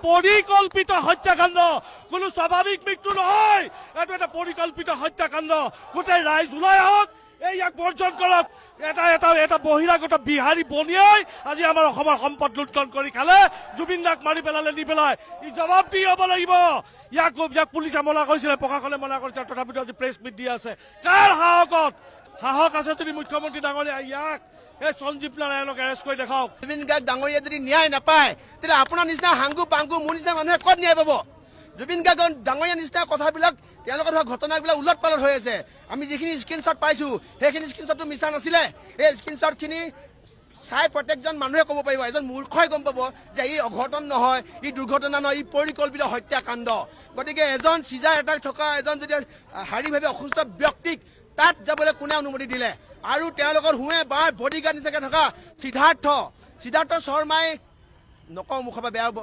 পৰিকল্পিত হত্যাকাণ্ড, কোনো স্বাভাৱিক মৃত্যু নহয়, এইটো এটা পৰিকল্পিত হত্যাকাণ্ড। গোটেই ৰাইজ ওলাই আহক, ইয়াক বৰ্জন কৰক। এটা বহিৰাগত বিহাৰী বনিয়াই আজি আমাৰ অসমৰ সম্পদ লুণ্ঠন কৰি খালে, জুবিন দাক মাৰি পেলালে, নি পেলাই ই জবাব দি হ'ব লাগিব। ইয়াক পুলিচে মনা কৰিছিলে, প্ৰশাসনে মনা কৰিছে, তথাপিতো আজি প্ৰেছ মিট দি আছে। কাৰ সাহস আছে যদি মুখ্যমন্ত্ৰী ডাঙৰীয়া ইয়াক এই সঞ্জীৱ নাৰায়ণক এৰেষ্ট কৰি দেখাওক। জুবিন গাৰ্গ ডাঙৰীয়া যদি ন্যায় নাপায়, তেতিয়া আপোনাৰ নিচিনা হাংগু পাংগু মোৰ নিচিনা মানুহে ক'ত ন্যায় পাব? জুবিন গাৰ্গ ডাঙৰীয়া নিচিনা কথাবিলাক, তেওঁলোকৰ হোৱা ঘটনাবিলাক উলট পালট হৈ আছে। আমি যিখিনি স্ক্ৰীনশ্বট পাইছো, সেইখিনি স্ক্ৰীনশ্বটটো মিছা নাছিলে। এই স্ক্ৰীনশ্বটখিনি চাই প্ৰত্যেকজন মানুহে ক'ব পাৰিব, এজন মূৰ্খই গম পাব যে ই অঘটন নহয়, ই দুৰ্ঘটনা নহয়, ই পৰিকল্পিত হত্যাকাণ্ড। গতিকে এজন চিজাৰ এটাক থকা এজন যদি শাৰীৰিকভাৱে অসুস্থ ব্যক্তিক তাত যাবলৈ কোনে অনুমতি দিলে? আৰু তেওঁলোকৰ হুৱে বাৰ বডিগাৰ্ড নিচিনাকৈ থকা সিদ্ধাৰ্থ শৰ্মাই, নকওঁ মুখৰ পৰা বেয়া হ'ব।